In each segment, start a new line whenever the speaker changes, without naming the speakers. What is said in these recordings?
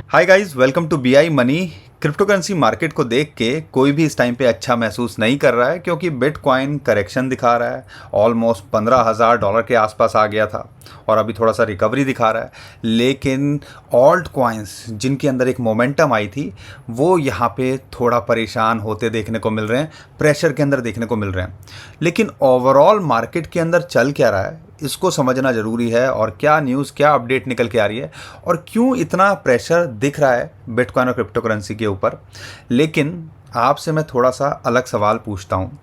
Hi guys, welcome to BI Money. Cryptocurrency market को देख के कोई भी इस टाइम पे अच्छा महसूस नहीं कर रहा है, क्योंकि बिटकॉइन करेक्शन दिखा रहा है। ऑलमोस्ट $15,000 के आसपास आ गया था और अभी थोड़ा सा रिकवरी दिखा रहा है। लेकिन ऑल्ट कॉइन्स जिनके अंदर एक मोमेंटम आई थी, वो यहाँ पे थोड़ा परेशान होते देखने को मिल रहे हैं, प्रेशर के अंदर देखने को मिल रहे हैं। लेकिन ओवरऑल मार्केट के अंदर चल क्या रहा है, इसको समझना ज़रूरी है। और क्या न्यूज़, क्या अपडेट निकल के आ रही है और क्यों इतना प्रेशर दिख रहा है बिटकॉइन और क्रिप्टो करेंसी के ऊपर। लेकिन आपसे मैं थोड़ा सा अलग सवाल पूछता हूँ।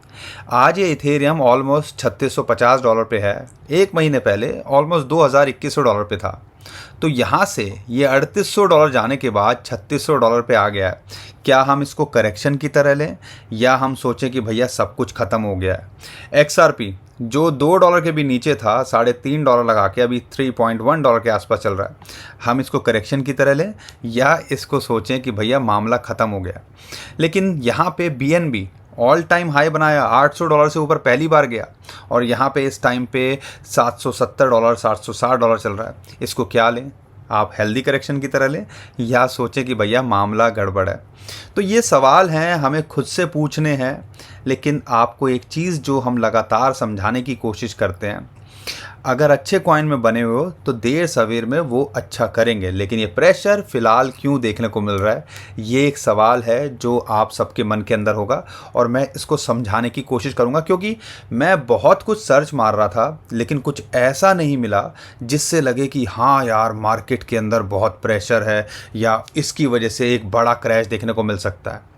आज ये इथेरियम ऑलमोस्ट $3650 पे है। एक महीने पहले ऑलमोस्ट $2100 पे था। तो यहाँ से ये $3800 जाने के बाद $3600 पे आ गया है। क्या हम इसको करेक्शन की तरह लें या हम सोचें कि भैया सब कुछ ख़त्म हो गया है। XRP जो $2 के भी नीचे था, $3.5 लगा के अभी $3.1 के आसपास चल रहा है। हम इसको करेक्शन की तरह लें या इसको सोचें कि भैया मामला ख़त्म हो गया। लेकिन यहाँ पे BNB ऑल टाइम हाई बनाया, $800 से ऊपर पहली बार गया और यहाँ पे इस टाइम पे $770 $760 चल रहा है। इसको क्या लें? आप हेल्दी करेक्शन की तरह लें या सोचें कि भैया मामला गड़बड़ है। तो ये सवाल हैं, हमें खुद से पूछने हैं। लेकिन आपको एक चीज़ जो हम लगातार समझाने की कोशिश करते हैं, अगर अच्छे कॉइन में बने हुए हो तो देर सवेर में वो अच्छा करेंगे। लेकिन ये प्रेशर फ़िलहाल क्यों देखने को मिल रहा है, ये एक सवाल है जो आप सबके मन के अंदर होगा और मैं इसको समझाने की कोशिश करूँगा। क्योंकि मैं बहुत कुछ सर्च मार रहा था, लेकिन कुछ ऐसा नहीं मिला जिससे लगे कि हाँ यार मार्केट के अंदर बहुत प्रेशर है या इसकी वजह से एक बड़ा क्रैश देखने को मिल सकता है।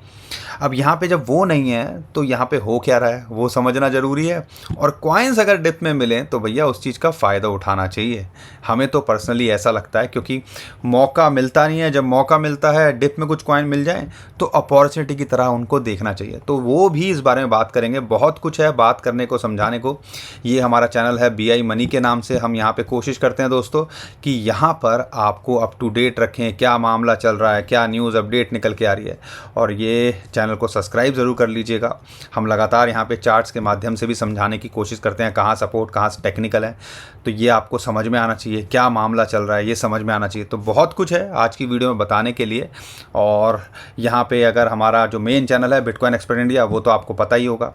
अब यहाँ पे जब वो नहीं है तो यहाँ पे हो क्या रहा है वो समझना ज़रूरी है। और कॉइन्स अगर डिप में मिलें तो भैया उस चीज़ का फ़ायदा उठाना चाहिए। हमें तो पर्सनली ऐसा लगता है, क्योंकि मौका मिलता नहीं है। जब मौका मिलता है डिप में कुछ कॉइन मिल जाए तो अपॉर्चुनिटी की तरह उनको देखना चाहिए। तो वो भी इस बारे में बात करेंगे। बहुत कुछ है बात करने को, समझाने को। ये हमारा चैनल है बीआई मनी के नाम से। हम यहाँ पे कोशिश करते हैं दोस्तों कि यहाँ पर आपको अप टू डेट रखें, क्या मामला चल रहा है, क्या न्यूज़ अपडेट निकल के आ रही है। और ये चैनल को सब्सक्राइब ज़रूर कर लीजिएगा। हम लगातार यहाँ पे चार्ट्स के माध्यम से भी समझाने की कोशिश करते हैं, कहाँ सपोर्ट कहाँ से टेक्निकल है। तो ये आपको समझ में आना चाहिए, क्या मामला चल रहा है ये समझ में आना चाहिए। तो बहुत कुछ है आज की वीडियो में बताने के लिए। और यहाँ पे अगर हमारा जो मेन चैनल है बिटकॉइन एक्सपर्ट इंडिया, वो तो आपको पता ही होगा।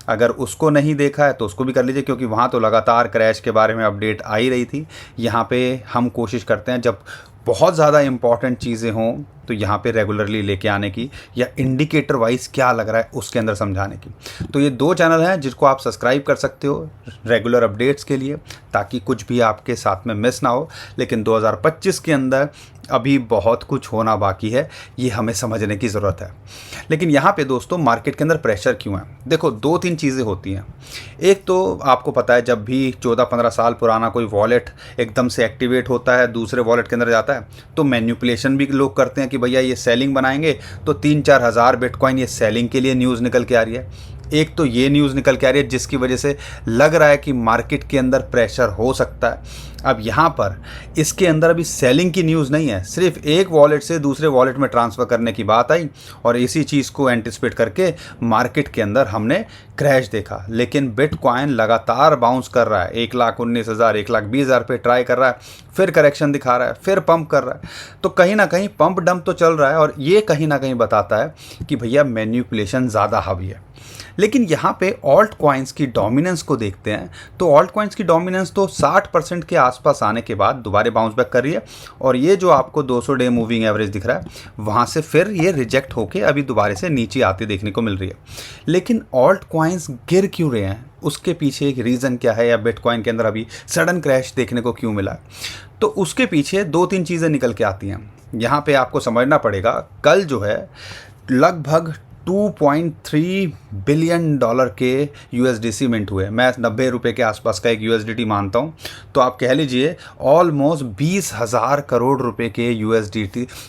अगर उसको नहीं देखा है तो उसको भी कर लीजिए, क्योंकि वहाँ तो लगातार क्रैश के बारे में अपडेट आ ही रही थी। यहाँ पे हम कोशिश करते हैं जब बहुत ज़्यादा इंपॉर्टेंट चीज़ें हों तो यहाँ पे रेगुलरली लेके आने की, या इंडिकेटर वाइज क्या लग रहा है उसके अंदर समझाने की। तो ये 2 चैनल हैं जिसको आप सब्सक्राइब कर सकते हो रेगुलर अपडेट्स के लिए, ताकि कुछ भी आपके साथ में मिस ना हो। लेकिन 2025 के अंदर अभी बहुत कुछ होना बाकी है, ये हमें समझने की ज़रूरत है। लेकिन यहाँ पे दोस्तों मार्केट के अंदर प्रेशर क्यों है? देखो 2-3 चीज़ें होती हैं। एक तो आपको पता है, जब भी 14-15 साल पुराना कोई वॉलेट एकदम से एक्टिवेट होता है, दूसरे वॉलेट के अंदर जाता है, तो मैन्युपुलेशन भी लोग करते हैं कि भैया ये सेलिंग बनाएंगे। तो 3-4 हज़ार बिटकॉइन ये सेलिंग के लिए न्यूज़ निकल के आ रही है। एक तो ये न्यूज़ निकल के आ रही है जिसकी वजह से लग रहा है कि मार्केट के अंदर प्रेशर हो सकता है। अब यहाँ पर इसके अंदर अभी सेलिंग की न्यूज़ नहीं है, सिर्फ एक वॉलेट से दूसरे वॉलेट में ट्रांसफ़र करने की बात आई और इसी चीज़ को एंटिसिपेट करके मार्केट के अंदर हमने क्रैश देखा। लेकिन बिटकॉइन लगातार बाउंस कर रहा है, 1,19,000 1,20,000 पे ट्राई कर रहा है, फिर करेक्शन दिखा रहा है, फिर पंप कर रहा है। तो कहीं ना कहीं पंप डंप तो चल रहा है और ये कहीं ना कहीं बताता है कि भैया मैन्युपुलेशन ज़्यादा हावी है। लेकिन यहाँ पे ऑल्ट कॉइन्स की डोमिनेंस को देखते हैं तो ऑल्ट कॉइन्स की डोमिनेंस तो 60% के आसपास आने के बाद दोबारा बाउंस बैक कर रही है। और ये जो आपको 200 डे मूविंग एवरेज दिख रहा है, वहाँ से फिर ये रिजेक्ट होके अभी दोबारा से नीचे आते देखने को मिल रही है। लेकिन ऑल्ट कॉइन्स गिर क्यों रहे हैं, उसके पीछे एक रीज़न क्या है, या बिटकॉइन के अंदर अभी सडन क्रैश देखने को क्यों मिला है? तो उसके पीछे 2-3 चीज़ें निकल के आती हैं। यहाँ पे आपको समझना पड़ेगा, कल जो है लगभग $2.3 बिलियन के USDC मिंट हुए। मैं 90 रुपये के आसपास का एक USDT मानता हूँ। तो आप कह लीजिए ऑलमोस्ट 20,000 करोड़ रुपए के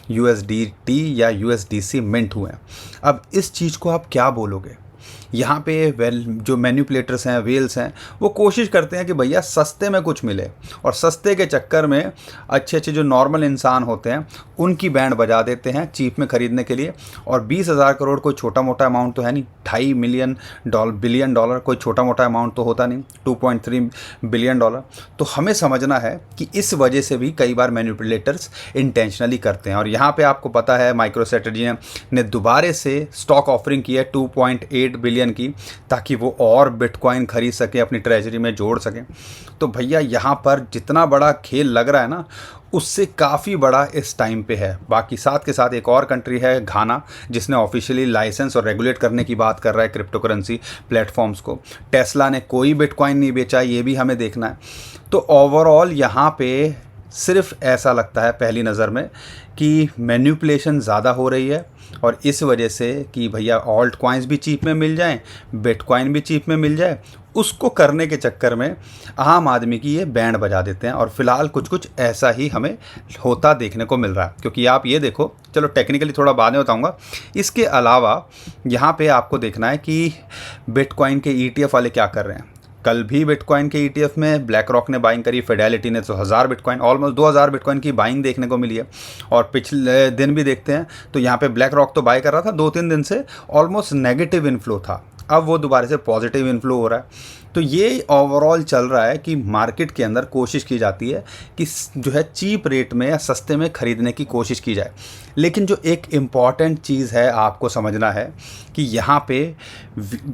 USDT या USDC मिंट हुए हैं। अब इस चीज़ को आप क्या बोलोगे? यहाँ पे जो मैनिपुलेटर्स हैं, वेल्स हैं, वो कोशिश करते हैं कि भैया सस्ते में कुछ मिले, और सस्ते के चक्कर में अच्छे अच्छे जो नॉर्मल इंसान होते हैं उनकी बैंड बजा देते हैं चीप में ख़रीदने के लिए। और 20,000 करोड़ कोई छोटा मोटा अमाउंट तो है नहीं, $2.5 बिलियन कोई छोटा मोटा अमाउंट तो होता नहीं, $2.3 बिलियन। तो हमें समझना है कि इस वजह से भी कई बार मैनिपुलेटर्स इंटेंशनली करते हैं। और यहाँ पे आपको पता है माइक्रोस्ट्रेटजी ने दोबारा से स्टॉक ऑफरिंग की है 2.8 बिलियन की, ताकि वो और बिटकॉइन खरीद सकें, अपनी ट्रेजरी में जोड़ सकें। तो भैया यहाँ पर जितना बड़ा खेल लग रहा है ना, उससे काफ़ी बड़ा इस टाइम पे है। बाकी साथ के साथ एक और कंट्री है घाना, जिसने ऑफिशियली लाइसेंस और रेगुलेट करने की बात कर रहा है क्रिप्टो करेंसी प्लेटफॉर्म्स को। टेस्ला ने कोई बिटकॉइन नहीं बेचा, ये भी हमें देखना है। तो ओवरऑल यहाँ पे सिर्फ ऐसा लगता है पहली नज़र में कि मैनिपुलेशन ज़्यादा हो रही है, और इस वजह से कि भैया ऑल्ट कॉइन्स भी चीप में मिल जाएं, बिटकॉइन भी चीप में मिल जाए, उसको करने के चक्कर में आम आदमी की ये बैंड बजा देते हैं। और फिलहाल कुछ कुछ ऐसा ही हमें होता देखने को मिल रहा है। क्योंकि आप ये देखो, चलो टेक्निकली थोड़ा बाद में बताऊंगा, इसके अलावा यहाँ पे आपको देखना है कि बिटकॉइन के ETF वाले क्या कर रहे हैं। कल भी बिटकॉइन के ETF में ब्लैक रॉक ने बाइंग करी, फिडेलिटी ने तो 1000 बिटकॉइन, ऑलमोस्ट 2000 बिटकॉइन की बाइंग देखने को मिली है। और पिछले दिन भी देखते हैं तो यहाँ पे ब्लैक रॉक तो बाय कर रहा था, 2-3 दिन से ऑलमोस्ट नेगेटिव इन्फ्लो था, अब वो दोबारा से पॉजिटिव इन्फ्लो हो रहा है। तो ये ओवरऑल चल रहा है कि मार्केट के अंदर कोशिश की जाती है कि जो है चीप रेट में या सस्ते में ख़रीदने की कोशिश की जाए। लेकिन जो एक इम्पॉर्टेंट चीज़ है आपको समझना है कि यहाँ पे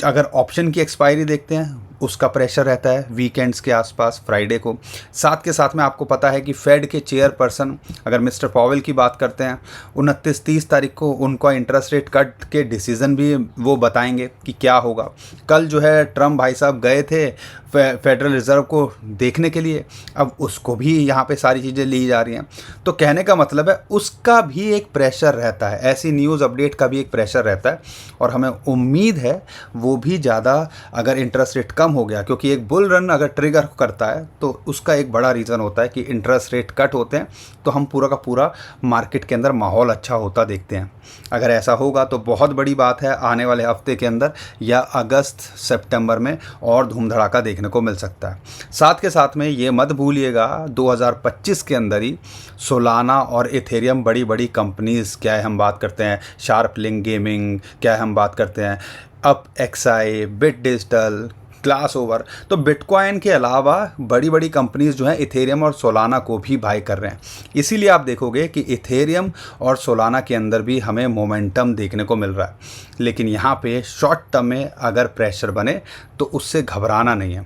अगर ऑप्शन की एक्सपायरी देखते हैं, उसका प्रेशर रहता है वीकेंड्स के आसपास, फ्राइडे को। साथ के साथ में आपको पता है कि फेड के चेयरपर्सन अगर मिस्टर पॉवेल की बात करते हैं, 29-30 तारीख को उनका इंटरेस्ट रेट कट के डिसीज़न भी वो बताएंगे कि क्या होगा। कल जो है ट्रम्प भाई साहब गए थे फेडरल रिज़र्व को देखने के लिए, अब उसको भी यहाँ पे सारी चीज़ें ली जा रही हैं। तो कहने का मतलब है उसका भी एक प्रेशर रहता है, ऐसी न्यूज़ अपडेट का भी एक प्रेशर रहता है। और हमें उम्मीद है वो भी ज़्यादा अगर इंटरेस्ट रेट कम हो गया, क्योंकि एक बुल रन अगर ट्रिगर करता है तो उसका एक बड़ा रीज़न होता है कि इंटरेस्ट रेट कट होते हैं, तो हम पूरा का पूरा मार्केट के अंदर माहौल अच्छा होता देखते हैं। अगर ऐसा होगा तो बहुत बड़ी बात है, आने वाले हफ्ते के अंदर या अगस्त सितंबर में और धूम धड़ाका देखने को मिल सकता है। साथ के साथ में ये मत भूलिएगा 2025 के अंदर ही सोलाना और इथेरियम बड़ी बड़ी कंपनीज़, क्या है हम बात करते हैं शार्पलिंक गेमिंग, क्या है हम बात करते हैं UpXI, bit digital, class over, तो बिटकॉइन के अलावा बड़ी बड़ी कंपनीज़ जो हैं इथेरियम और सोलाना को भी बाय कर रहे हैं। इसीलिए आप देखोगे कि इथेरियम और सोलाना के अंदर भी हमें मोमेंटम देखने को मिल रहा है। लेकिन यहाँ पे शॉर्ट टर्म में अगर प्रेशर बने तो उससे घबराना नहीं है।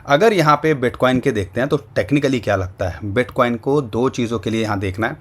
अगर यहाँ पे बिटकॉइन के देखते हैं तो टेक्निकली क्या लगता है, बिटकॉइन को 2 चीज़ों के लिए यहाँ देखना है।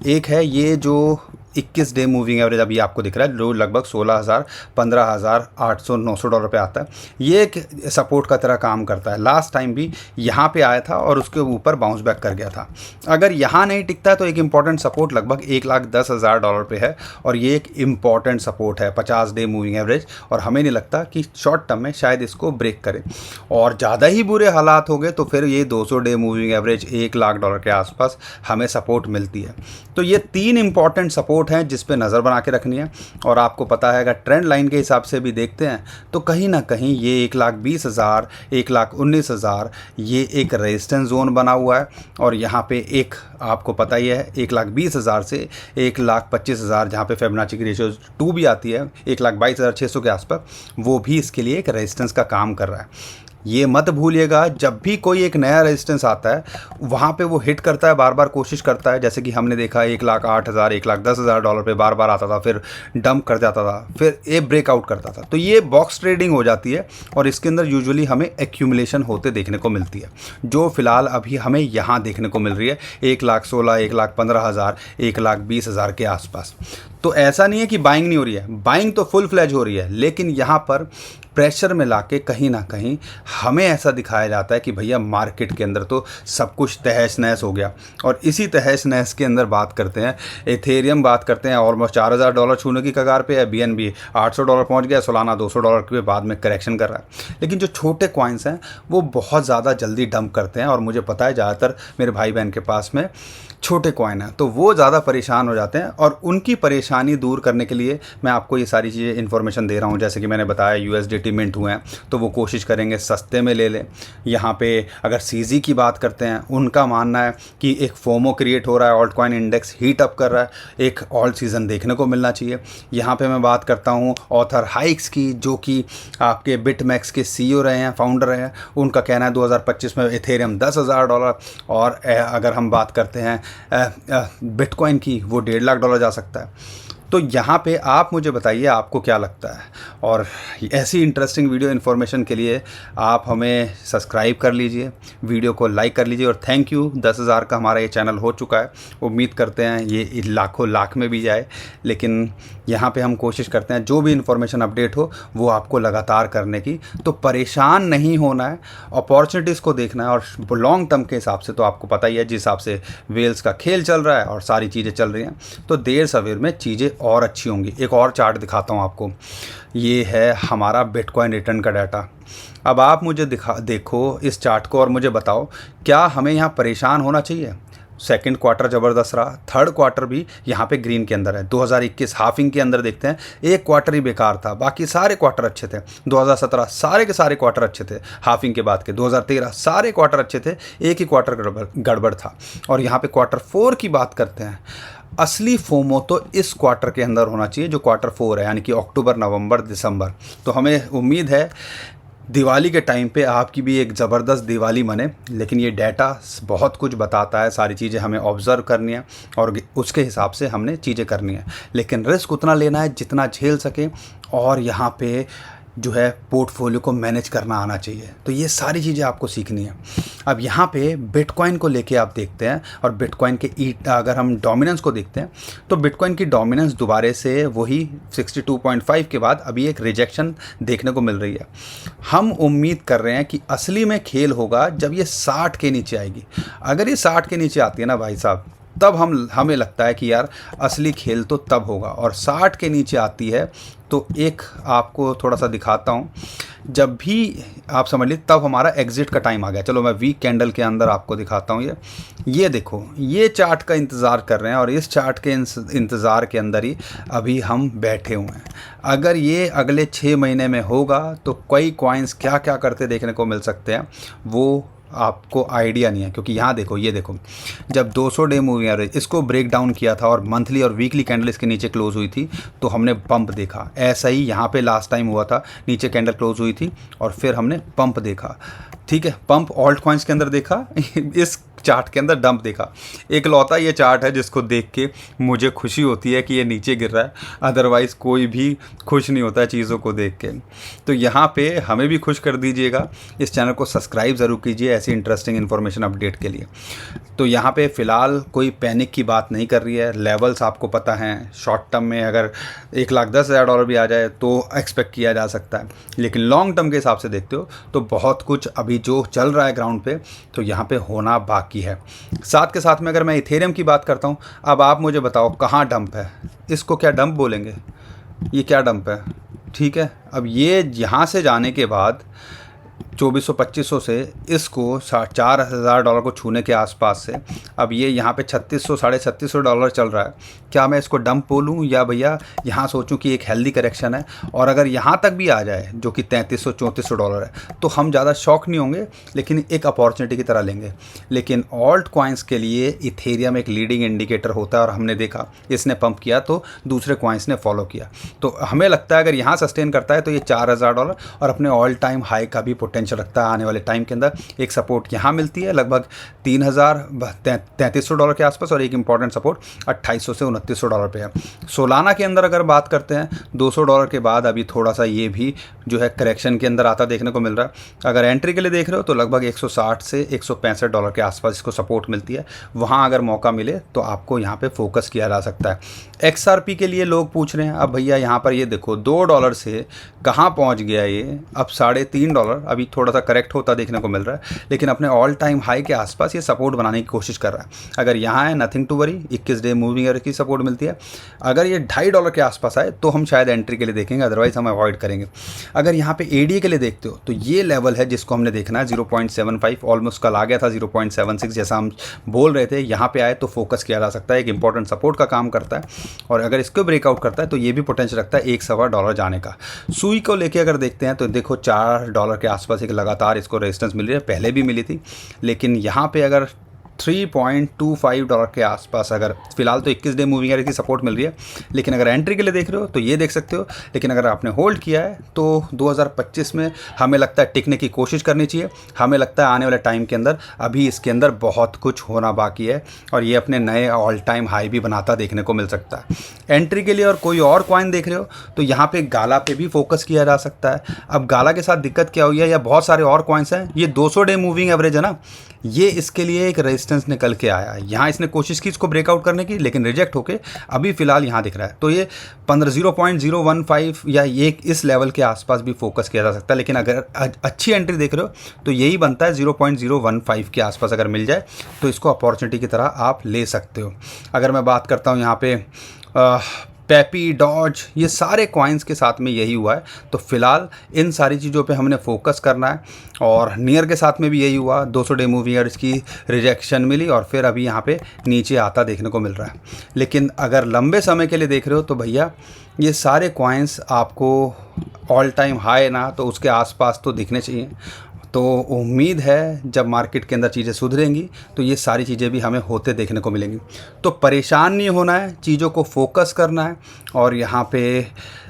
एक है ये जो 21 डे मूविंग एवरेज अभी आपको दिख रहा है, जो लगभग 16,000, 15,800, $900 पे आता है। ये एक सपोर्ट का तरह काम करता है। लास्ट टाइम भी यहाँ पे आया था और उसके ऊपर बाउंस बैक कर गया था। अगर यहाँ नहीं टिकता है तो एक इम्पॉर्टेंट सपोर्ट लगभग $1,10,000 पे है, और ये एक इम्पॉर्टेंट सपोर्ट है 50 डे मूविंग एवरेज। और हमें नहीं लगता कि शॉर्ट टर्म में शायद इसको ब्रेक करे, और ज़्यादा ही बुरे हालात हो गए तो फिर ये 200 डे मूविंग एवरेज $1,00,000 के आसपास हमें सपोर्ट मिलती है। तो ये 3 इंपॉर्टेंट सपोर्ट हैं जिस पे नज़र बना के रखनी है। और आपको पता है अगर ट्रेंड लाइन के हिसाब से भी देखते हैं तो कहीं ना कहीं ये 1,20,000, 1,19,000 ये एक रेजिस्टेंस जोन बना हुआ है। और यहाँ पे एक आपको पता ही है 1,20,000 से 1,25,000, जहाँ पे फिबोनाची की रेशियो 2 भी आती है, 1,22,600 के आसपास, वो भी इसके लिए एक रेजिस्टेंस का काम कर रहा है। ये मत भूलिएगा जब भी कोई एक नया रेजिस्टेंस आता है वहाँ पे वो हिट करता है, बार बार कोशिश करता है। जैसे कि हमने देखा 1,08,000, $1,10,000 पे बार बार आता था, फिर डंप कर जाता था, फिर ये ब्रेकआउट करता था। तो ये बॉक्स ट्रेडिंग हो जाती है और इसके अंदर यूजुअली हमें एक्यूमुलेशन होते देखने को मिलती है, जो फिलहाल अभी हमें यहाँ देखने को मिल रही है 1,16,000, 1,15,000, 1,20,000 के आसपास। तो ऐसा नहीं है कि बाइंग नहीं हो रही है, बाइंग तो फुल फ्लैज हो रही है, लेकिन यहाँ पर प्रेशर में लाके कहीं ना कहीं हमें ऐसा दिखाया जाता है कि भैया मार्केट के अंदर तो सब कुछ तहस नहस हो गया। और इसी तहस नहस के अंदर बात करते हैं इथेरियम, बात करते हैं ऑलमोस्ट $4000 छूने की कगार पे है, BNB $800 पहुंच गया, सोलाना $200 के बाद में करेक्शन कर रहा है। लेकिन जो छोटे कॉइन्स हैं वो बहुत ज़्यादा जल्दी डंप करते हैं, और मुझे पता है ज़्यादातर मेरे भाई बहन के पास में छोटे कॉइन हैं, तो वो ज़्यादा परेशान हो जाते हैं। और उनकी परेशानी दूर करने के लिए मैं आपको ये सारी चीज़ें इन्फॉर्मेशन दे रहा हूँ। जैसे कि मैंने बताया USDT मिंट हुए हैं, तो वो कोशिश करेंगे सस्ते में ले लें। यहाँ पे अगर CZ की बात करते हैं, उनका मानना है कि एक फोमो क्रिएट हो रहा है, alt coin index heat up कर रहा है, एक ऑल्ट सीज़न देखने को मिलना चाहिए। यहाँ पे मैं बात करता हूँ ऑथर हाइक्स की, जो कि आपके बिटमैक्स के CEO रहे हैं, फाउंडर रहे हैं। उनका कहना है 2025 में इथेरियम $10,000, और अगर हम बात करते हैं बिटकॉइन की, वो $1.5 जा सकता है। तो यहाँ पे आप मुझे बताइए आपको क्या लगता है, और ऐसी इंटरेस्टिंग वीडियो इन्फॉर्मेशन के लिए आप हमें सब्सक्राइब कर लीजिए, वीडियो को लाइक कर लीजिए। और थैंक यू, 10,000 का हमारा ये चैनल हो चुका है। उम्मीद करते हैं ये लाखों लाख में भी जाए, लेकिन यहाँ पे हम कोशिश करते हैं जो भी इन्फॉर्मेशन अपडेट हो वो आपको लगातार करने की। तो परेशान नहीं होना है, अपॉर्चुनिटीज़ को देखना है, और लॉन्ग टर्म के हिसाब से तो आपको पता ही है जिस हिसाब से वेल्स का खेल चल रहा है और सारी चीज़ें चल रही हैं, तो देर सवेर में चीज़ें और अच्छी होंगी। एक और चार्ट दिखाता हूँ आपको, ये है हमारा बिटकॉइन रिटर्न का डाटा। अब आप मुझे देखो इस चार्ट को और मुझे बताओ, क्या हमें यहाँ परेशान होना चाहिए? सेकंड क्वार्टर ज़बरदस्त रहा, थर्ड क्वार्टर भी यहाँ पे ग्रीन के अंदर है। 2021 हाफिंग के अंदर देखते हैं, एक क्वार्टर ही बेकार था, बाकी सारे क्वार्टर अच्छे थे। 2017 सारे के सारे क्वार्टर अच्छे थे हाफिंग के बाद के। 2013 सारे क्वार्टर अच्छे थे, एक ही क्वार्टर गड़बड़ था। और यहाँ पे क्वार्टर 4 की बात करते हैं, असली फोमो तो इस क्वार्टर के अंदर होना चाहिए जो क्वार्टर 4 है, यानी कि अक्टूबर, नवंबर, दिसंबर। तो हमें उम्मीद है दिवाली के टाइम पे आपकी भी एक ज़बरदस्त दिवाली मने। लेकिन ये डाटा बहुत कुछ बताता है, सारी चीज़ें हमें ऑब्ज़र्व करनी है और उसके हिसाब से हमने चीज़ें करनी है। लेकिन रिस्क उतना लेना है जितना झेल सके, और यहाँ पे जो है पोर्टफोलियो को मैनेज करना आना चाहिए। तो ये सारी चीज़ें आपको सीखनी है। अब यहाँ पे बिटकॉइन को लेके आप देखते हैं, और बिटकॉइन के अगर हम डोमिनेंस को देखते हैं, तो बिटकॉइन की डोमिनेंस दोबारा से वही 62.5 के बाद अभी एक रिजेक्शन देखने को मिल रही है। हम उम्मीद कर रहे हैं कि असली में खेल होगा जब ये 60 के नीचे आएगी। अगर ये 60 के नीचे आती है ना भाई साहब, तब हमें लगता है कि यार असली खेल तो तब होगा। और 60 के नीचे आती है तो एक आपको थोड़ा सा दिखाता हूँ, जब भी आप समझ लीजिए तब हमारा एग्ज़िट का टाइम आ गया। चलो मैं वीक कैंडल के अंदर आपको दिखाता हूँ। ये देखो, ये चार्ट का इंतज़ार कर रहे हैं, और इस चार्ट के इंतज़ार के अंदर ही अभी हम बैठे हुए हैं। अगर ये अगले 6 महीने में होगा तो कई कॉइन्स क्या क्या करते देखने को मिल सकते हैं, वो आपको आइडिया नहीं है। क्योंकि यहाँ देखो, ये देखो, जब 200 डे मूविंग एवरेज इसको ब्रेक डाउन किया था और मंथली और वीकली कैंडल इसके नीचे क्लोज हुई थी, तो हमने पंप देखा। ऐसा ही यहाँ पे लास्ट टाइम हुआ था, नीचे कैंडल क्लोज हुई थी और फिर हमने पंप देखा। ठीक है, पंप ऑल्ट कॉइन्स के अंदर देखा, इस चार्ट के अंदर डंप देखा। एक लौता ये चार्ट है जिसको देख के मुझे खुशी होती है कि ये नीचे गिर रहा है, अदरवाइज़ कोई भी खुश नहीं होता है चीज़ों को देख के। तो यहाँ पे हमें भी खुश कर दीजिएगा, इस चैनल को सब्सक्राइब ज़रूर कीजिए ऐसी इंटरेस्टिंग इन्फॉर्मेशन अपडेट के लिए। तो यहाँ पे फ़िलहाल कोई पैनिक की बात नहीं कर रही है। लेवल्स आपको पता हैं, शॉर्ट टर्म में अगर $1,10,000 भी आ जाए तो एक्सपेक्ट किया जा सकता है, लेकिन लॉन्ग टर्म के हिसाब से देखते हो तो बहुत कुछ अभी जो चल रहा है ग्राउंड पे, तो यहाँ पे होना बाकी है। साथ के साथ में अगर मैं इथेरियम की बात करता हूँ, अब आप मुझे बताओ कहाँ डंप है? इसको क्या डंप बोलेंगे? ये क्या डंप है? ठीक है, अब ये यहाँ से जाने के बाद 2400-2500 से इसको $4,000 को छूने के आसपास से अब ये यहाँ पे $3,600-$3,500 चल रहा है। क्या मैं इसको डंप बोलूँ, या भैया यहाँ सोचूं कि एक हेल्दी करेक्शन है? और अगर यहाँ तक भी आ जाए जो कि $3,300-$3,400 है, तो हम ज़्यादा शॉक नहीं होंगे, लेकिन एक अपॉर्चुनिटी की तरह लेंगे। लेकिन ऑल्ट कॉइन्स के लिए इथेरियम एक लीडिंग इंडिकेटर होता है, और हमने देखा इसने पंप किया तो दूसरे कॉइन्स ने फॉलो किया। तो हमें लगता है अगर यहाँ सस्टेन करता है तो ये $4,000 और अपने ऑल टाइम हाई का भी पोटेंशियल पोटेंशियल रखता है आने वाले टाइम के अंदर। एक सपोर्ट यहाँ मिलती है लगभग $3300 के आसपास, और एक इंपॉर्टेंट सपोर्ट $2800 से $2900 पे है। सोलाना के अंदर अगर बात करते हैं $200 के बाद अभी थोड़ा सा ये भी जो है करेक्शन के अंदर आता देखने को मिल रहा है। अगर एंट्री के लिए देख रहे हो तो लगभग 160 से $165 के आसपास इसको सपोर्ट मिलती है। वहाँ अगर मौका मिले तो आपको यहाँ पे फोकस किया जा सकता है। XRP के लिए लोग पूछ रहे हैं, अब भैया यहाँ पर ये देखो $2 से कहाँ पहुँच गया ये, अब $3.5। अभी थोड़ा सा करेक्ट होता देखने को मिल रहा है, लेकिन अपने ऑल टाइम हाई के आसपास ये सपोर्ट बनाने की कोशिश कर रहा है। अगर यहाँ है nothing to worry, 21 day moving average की सपोर्ट मिलती है। अगर ये $2.5 के आसपास आए तो हम शायद एंट्री के लिए देखेंगे, अदरवाइज हम अवॉइड करेंगे। अगर यहाँ पे ADA के लिए देखते हो तो ये लेवल है जिसको हमने देखना है 0.75, ऑलमोस्ट कल आ गया था 0.76 जैसा हम बोल रहे थे। यहाँ पे आए तो फोकस किया जा सकता है, एक इंपॉर्टेंट सपोर्ट का काम करता है, और अगर इसको ब्रेकआउट करता है तो ये भी पोटेंशियल रखता है $1.25 जाने का। सुई को लेके अगर देखते हैं तो देखो $4 के आसपास एक लगातार इसको रेजिस्टेंस मिल रही है, पहले भी मिली थी, लेकिन यहाँ पे अगर $3.25 के आसपास, अगर फिलहाल तो 21 डे मूविंग एवरेज की सपोर्ट मिल रही है, लेकिन अगर एंट्री के लिए देख रहे हो तो ये देख सकते हो। लेकिन अगर आपने होल्ड किया है तो 2025 में हमें लगता है टिकने की कोशिश करनी चाहिए। हमें लगता है आने वाले टाइम के अंदर अभी इसके अंदर बहुत कुछ होना बाकी है, और ये अपने नए ऑल टाइम हाई भी बनाता देखने को मिल सकता है। एंट्री के लिए और कोई और कॉइन देख रहे हो तो यहाँ पे गाला पे भी फोकस किया जा सकता है। अब गाला के साथ दिक्कत क्या हुई है, या बहुत सारे और कॉइन्स हैं, ये 200 डे मूविंग एवरेज है ना, ये इसके लिए एक रेजिस्टेंस निकल के आया है। यहाँ इसने कोशिश की इसको ब्रेकआउट करने की, लेकिन रिजेक्ट होके अभी फिलहाल यहाँ दिख रहा है। तो ये 0.015 या ये इस लेवल के आसपास भी फोकस किया जा सकता है। लेकिन अगर अच्छी एंट्री देख रहे हो तो यही बनता है 0.015 के आसपास अगर मिल जाए तो इसको अपॉर्चुनिटी की तरह आप ले सकते हो। अगर मैं बात करता हूँ यहाँ पे पेपी, डॉज, ये सारे कॉइन्स के साथ में यही हुआ है। तो फिलहाल इन सारी चीज़ों पे हमने फोकस करना है, और नियर के साथ में भी यही हुआ, 200 डे मूविंग एवरेज की रिजेक्शन मिली और फिर अभी यहाँ पे नीचे आता देखने को मिल रहा है। लेकिन अगर लंबे समय के लिए देख रहे हो तो भैया ये सारे कॉइन्स आपको ऑल टाइम हाई ना तो उसके आसपास तो दिखने चाहिए। तो उम्मीद है जब मार्केट के अंदर चीज़ें सुधरेंगी तो ये सारी चीज़ें भी हमें होते देखने को मिलेंगी। तो परेशान नहीं होना है, चीज़ों को फोकस करना है, और यहाँ पे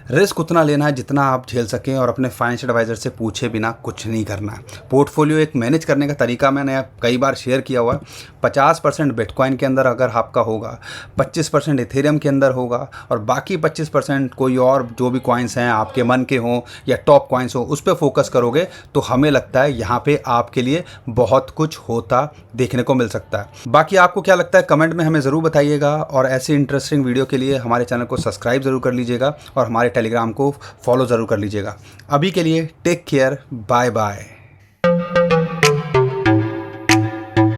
रिस्क उतना लेना है जितना आप झेल सकें, और अपने फाइनेंशियल एडवाइज़र से पूछे बिना कुछ नहीं करना है। पोर्टफोलियो एक मैनेज करने का तरीका मैंने कई बार शेयर किया हुआ है। 50% बिटकॉइन के अंदर अगर आपका होगा, 25% इथेरियम के अंदर होगा, और बाकी 25% कोई और जो भी कॉइन्स हैं आपके मन के हों या टॉप कॉइन्स हो उस पर फोकस करोगे तो हमें लगता है यहाँ पे आपके लिए बहुत कुछ होता देखने को मिल सकता है। बाकी आपको क्या लगता है कमेंट में हमें ज़रूर बताइएगा, और ऐसे इंटरेस्टिंग वीडियो के लिए हमारे चैनल को सब्सक्राइब ज़रूर कर लीजिएगा और हमारे टेलीग्राम को फॉलो ज़रूर कर लीजिएगा। अभी के लिए टेक केयर, बाय बाय।